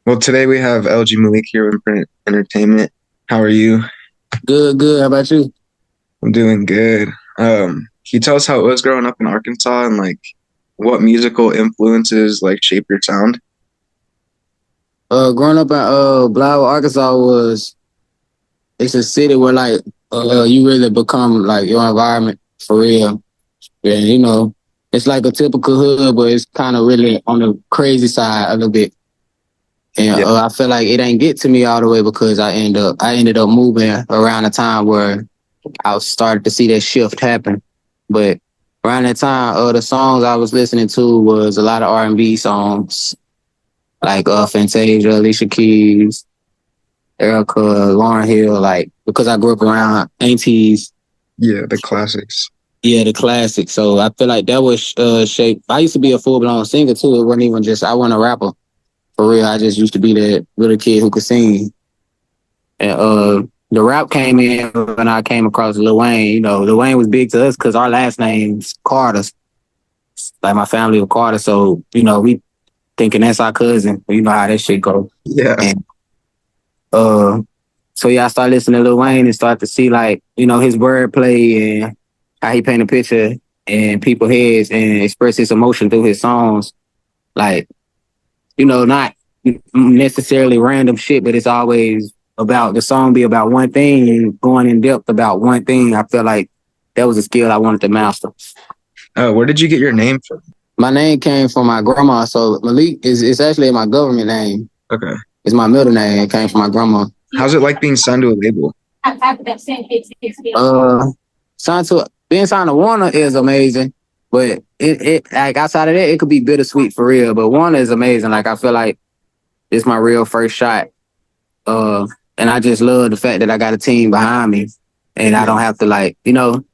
Well, today we have LG Malique here with IMPRINT Entertainment. How are you? Good, good. How about you? I'm doing good. Can you tell us how it was growing up in Arkansas and like what musical influences like shape your sound? Growing up in Blythe, Arkansas it's a city where you really become like your environment for real. And it's like a typical hood, but it's kind of really on the crazy side a little bit. And Yeah, I feel like it ain't get to me all the way because I ended up moving around a time where I started to see that shift happen. But around that time, the songs I was listening to was a lot of R&B songs like Fantasia, Alicia Keys, Erica, Lauren Hill, like because I grew up around aunties, yeah, the classics. yeah, the classics. So I feel like that was shaped. I used to be a full blown singer too. It wasn't even just I wasn't a rapper for real. I just used to be that little kid who could sing. And the rap came in when I came across Lil Wayne. Lil Wayne was big to us because our last name's Carter. Like my family was Carter, so we thinking that's our cousin. You know how that shit go. Yeah, And uh So yeah, I started listening to Lil Wayne and started to see like, his wordplay and how he paint a picture in people's heads and express his emotion through his songs. Like, not necessarily random shit, but it's always about the song be about one thing and going in depth about one thing. I feel like that was a skill I wanted to master. where did you get your name from? My name came from my grandma, so Malik is it's actually my government name. Okay. It's my middle name. It came from my grandma. How's it like being signed to a label? Uh, being signed to Warner is amazing, but it like outside of that, it could be bittersweet for real. But Warner is amazing. Like I feel like it's my real first shot. And I just love the fact that I got a team behind me, and I don't have to do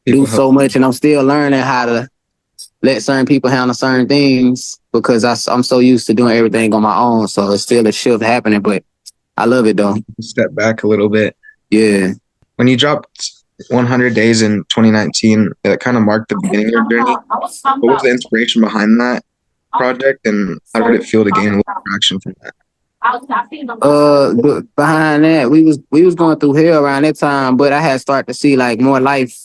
People help. so much. And I'm still learning how to let certain people handle certain things because I'm so used to doing everything on my own. So it's still a shift happening, but I love it though. Step back a little bit. Yeah. When you dropped 100 Days in 2019, it kind of marked the beginning of your journey. What was the inspiration behind that project, and how did it feel to gain a little traction from that? But behind that, we was going through hell around that time, but I had started to see like more life.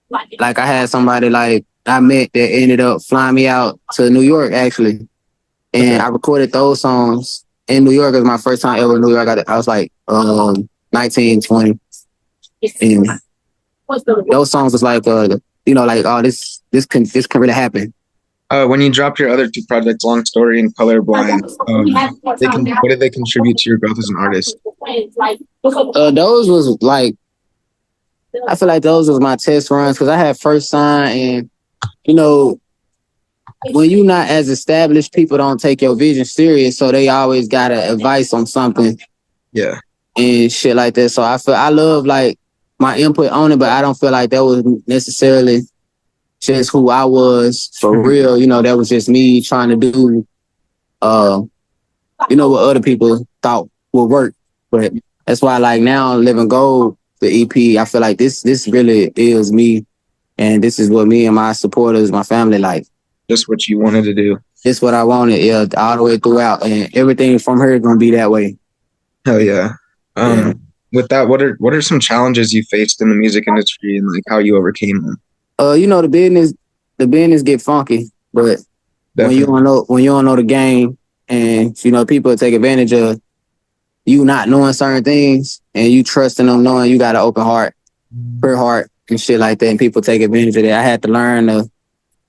Like I had somebody like I met that ended up flying me out to New York actually, and Okay. I recorded those songs in New York. It was my first time ever in New York. I was like 19, 20, and those songs was like like oh this can really happen. When you dropped your other two projects, Long Story and Colorblind, what did they contribute to your growth as an artist? Those was like I feel like those was my test runs because I had first sign and you know when you not as established, people don't take your vision serious, so they always got a advice on something Yeah, and shit like that. So I love like my input on it, but I don't feel like that was necessarily just who I was for real. That was just me trying to do uh what other people thought would work. But that's why like now Living Gold, the EP, I feel like this really is me and this is what me and my supporters, my family like. just what you wanted to do. This what I wanted, yeah, all the way throughout. And everything from her is gonna be that way. Hell yeah. Yeah. With that, what are some challenges you faced in the music industry and like how you overcame them? The business get funky, but Definitely. when you don't know the game and people take advantage of you not knowing certain things and you trusting them knowing you got an open heart, pure heart and shit like that and people take advantage of that. I had to learn to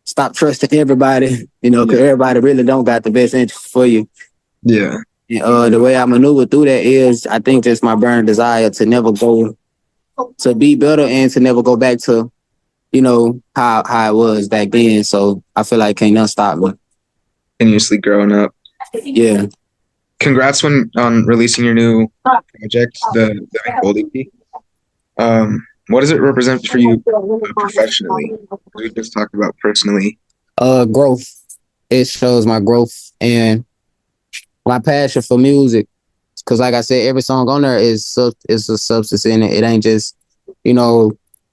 stop trusting everybody, because everybody really don't got the best interest for you. Yeah. And, the way I maneuver through that is I think just my burning desire to never go to be better and to never go back to how it was back then. So I feel like can't nothing stop me. Continuously growing up. Yeah. Congrats on releasing your new project, the Gold EP. What does it represent for you professionally? We just talked about personally. Growth. It shows my growth and my passion for music. Cause like I said, every song on there is a substance in it. It ain't just,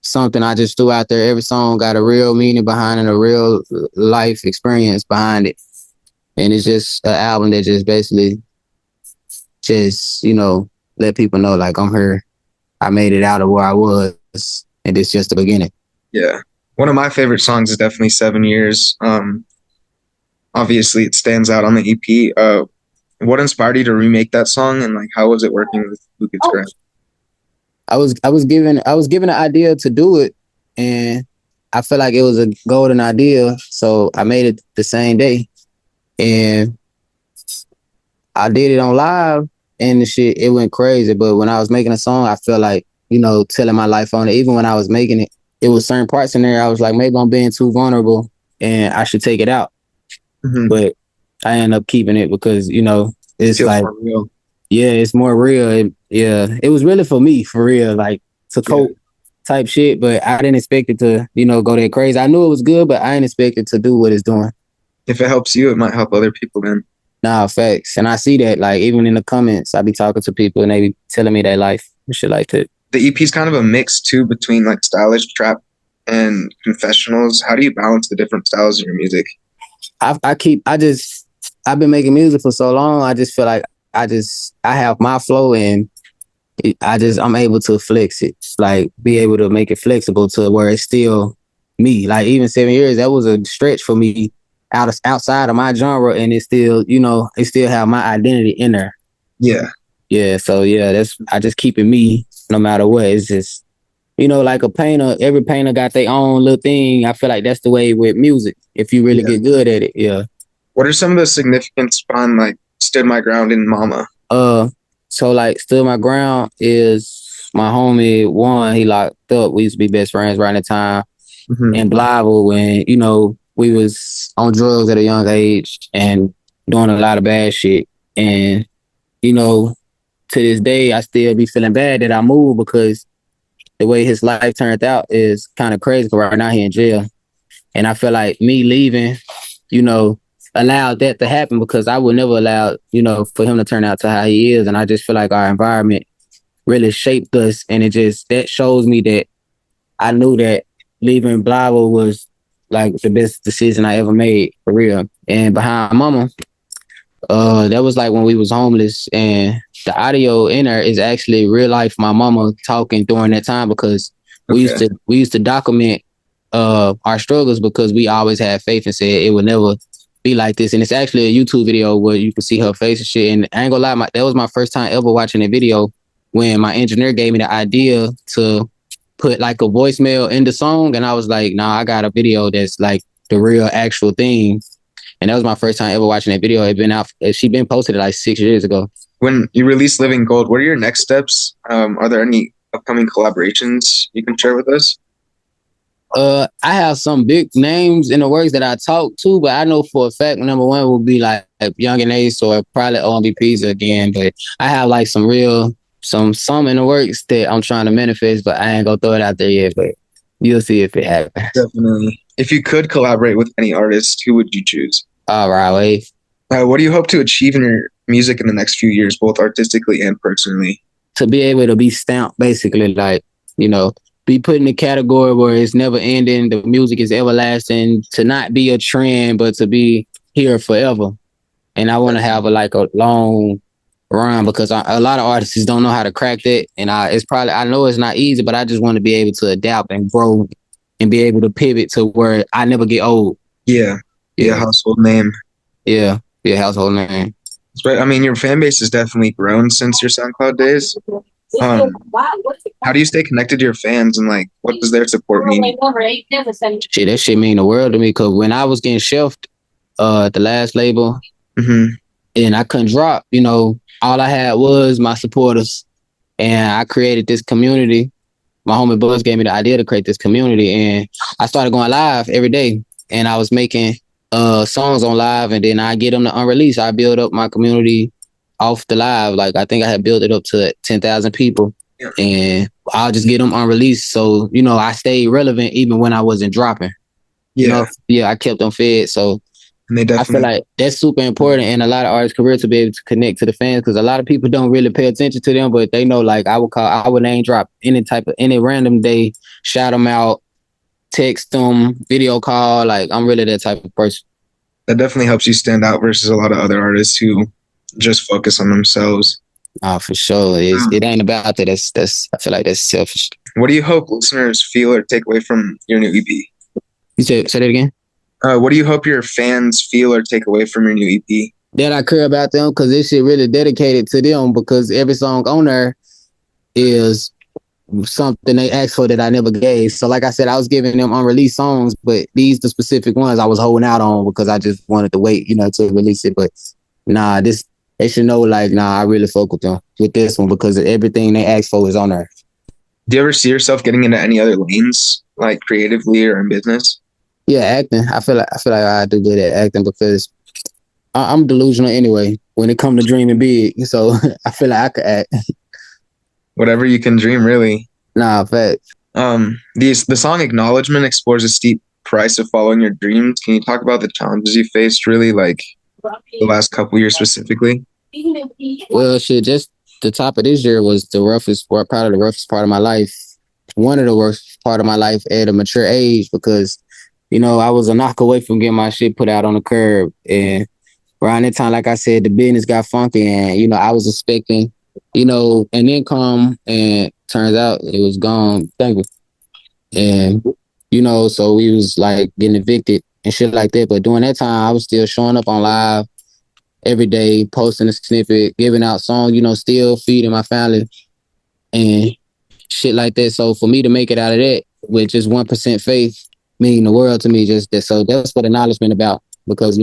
something I just threw out there. Every song got a real meaning behind it, a real life experience behind it. And it's just an album that just basically just, let people know like I'm here. I made it out of where I was, and it's just the beginning. Yeah. One of my favorite songs is definitely 7 Years. Obviously it stands out on the EP. What inspired you to remake that song, and like how was it working with Lucas Graham? I was given an idea to do it, and I felt like it was a golden idea, so I made it the same day, and I did it on live, and the shit, it went crazy. But when I was making a song, I felt like, telling my life on it. Even when I was making it, it was certain parts in there I was like, maybe I'm being too vulnerable and I should take it out. Mm-hmm. But I ended up keeping it because, it's Feels like, more real. yeah, it's more real. It was really for me, for real, like to cope type shit. But I didn't expect it to, go that crazy. I knew it was good, but I didn't expect it to do what it's doing. If it helps you, it might help other people then. Nah, facts. And I see that, like, even in the comments, I be talking to people and they be telling me their life and shit like that. The EP is kind of a mix too between like stylish trap and confessionals. How do you balance the different styles in your music? I've been making music for so long. I just feel like I have my flow, and I'm able to flex it, like be able to make it flexible to where it's still me. Like even 7 years, that was a stretch for me outside of my genre, and it still, it still have my identity in there. Yeah. Yeah. So yeah, I just keep it me no matter what. It's just, like a painter, every painter got their own little thing. I feel like that's the way with music. If you really get good at it. Yeah. What are some of the significance behind like Stood My Ground in Mama? So like Stood My Ground is my homie one, he locked up. We used to be best friends around the time. Mm-hmm. And Blivel when, we was on drugs at a young age and doing a lot of bad shit. And, to this day I still be feeling bad that I moved because the way his life turned out is kind of crazy. Right now he in jail. And I feel like me leaving, allowed that to happen because I would never allow, for him to turn out to how he is. And I just feel like our environment really shaped us. And that shows me that I knew that leaving Blavo was like the best decision I ever made, for real. And behind Mama, that was like when we was homeless, and the audio in there is actually real life my mama talking during that time because we used to document our struggles because we always had faith and said it would never be like this. And it's actually a YouTube video where you can see her face and shit. And I ain't gonna lie, that was my first time ever watching a video when my engineer gave me the idea to put like a voicemail in the song. And I was like, nah, I got a video that's like the real actual thing. And that was my first time ever watching that video. She been posted it like 6 years ago. When you release Living Gold, what are your next steps? Are there any upcoming collaborations you can share with us? I have some big names in the works that I talk to, but I know for a fact number one will be like Young and Ace or probably OMB Pizza again. But I have like some in the works that I'm trying to manifest, but I ain't gonna throw it out there yet. But you'll see if it happens. Definitely. If you could collaborate with any artist, who would you choose? All right, wait. What do you hope to achieve in your music in the next few years, both artistically and personally? To be able to be stamped, basically, like, be put in a category where it's never ending, the music is everlasting, to not be a trend, but to be here forever. And I want to have a long run because a lot of artists don't know how to crack that. And I know it's not easy, but I just want to be able to adapt and grow and be able to pivot to where I never get old. Yeah. Household name. Yeah, household name. That's right. I mean, your fan base has definitely grown since your SoundCloud days. How do you stay connected to your fans, and like, what does their support mean? Shit, that shit mean the world to me because when I was getting shelved at the last label, and I couldn't drop, all I had was my supporters, and I created this community. My homie Buzz gave me the idea to create this community, and I started going live every day, and I was making songs on live, and then I get them to unreleased. I build up my community off the live. Like I think I had built it up to 10,000 people, and I'll just get them unreleased. So, I stayed relevant even when I wasn't dropping. I kept them fed. So I feel like that's super important in a lot of artists' career to be able to connect to the fans, because a lot of people don't really pay attention to them, but they know, like, I would name drop any random day, shout them out, text them, video call. Like, I'm really that type of person. That definitely helps you stand out versus a lot of other artists who just focus on themselves. For sure. It ain't about that. That's I feel like that's selfish. What do you hope listeners feel or take away from your new EP? You say that again? What do you hope your fans feel or take away from your new EP? That I care about them because this shit really dedicated to them because every song on there is something they asked for that I never gave. So like I said, I was giving them unreleased songs, but these the specific ones I was holding out on because I just wanted to wait, to release it. But nah, they should know like, nah, I really fuck with them with this one because everything they asked for is on there. Do you ever see yourself getting into any other lanes, like creatively or in business? Yeah, acting. I feel like I do good at acting because I'm delusional anyway when it comes to dreaming big. So I feel like I could act. Whatever you can dream, really. Nah, fact. The song Acknowledgement explores a steep price of following your dreams. Can you talk about the challenges you faced really, like the last couple years specifically? Well, shit, just the top of this year was the roughest part, probably the roughest part of my life. One of the worst part of my life at a mature age because, I was a knock away from getting my shit put out on the curb. And around that time, like I said, the business got funky and, I was expecting, an income and turns out it was gone. Thank you. And, so we was like getting evicted and shit like that. But during that time, I was still showing up on live every day, posting a snippet, giving out songs, still feeding my family and shit like that. So for me to make it out of that with just 1% faith mean the world to me. Just that. So that's what acknowledgement about because,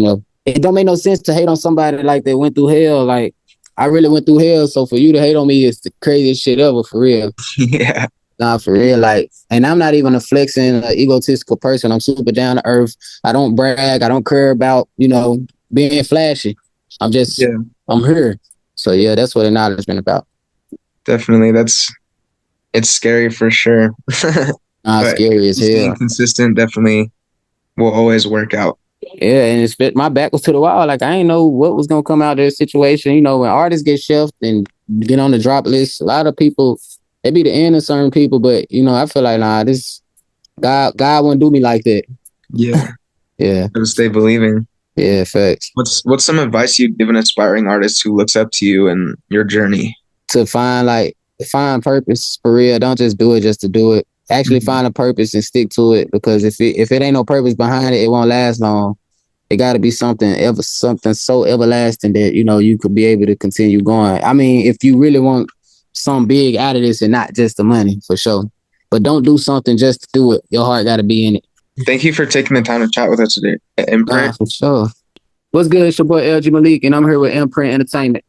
it don't make no sense to hate on somebody like they went through hell. Like I really went through hell. So for you to hate on me is the craziest shit ever for real. Yeah. Nah, for real. Like, and I'm not even a flexing, egotistical person. I'm super down to earth. I don't brag. I don't care about, being flashy. I'm here. So yeah, that's what acknowledgement about. Definitely. It's scary for sure. Scary as hell. Staying consistent definitely will always work out. Yeah, and my back was to the wall. Like I ain't know what was gonna come out of this situation. When artists get shelved and get on the drop list, a lot of people they be the end of certain people. But I feel like this God wouldn't do me like that. Yeah. Yeah. Gotta stay believing. Yeah, facts. What's some advice you'd give an aspiring artist who looks up to you and your journey? To find purpose for real. Don't just do it just to do it. Actually find a purpose and stick to it because if it ain't no purpose behind it, it won't last long. It got to be something so everlasting that you could be able to continue going. I mean, if you really want something big out of this and not just the money, for sure. But don't do something just to do it. Your heart got to be in it. Thank you for taking the time to chat with us today. IMPRINT. For sure. What's good? It's your boy LG Malique, and I'm here with IMPRINT Entertainment.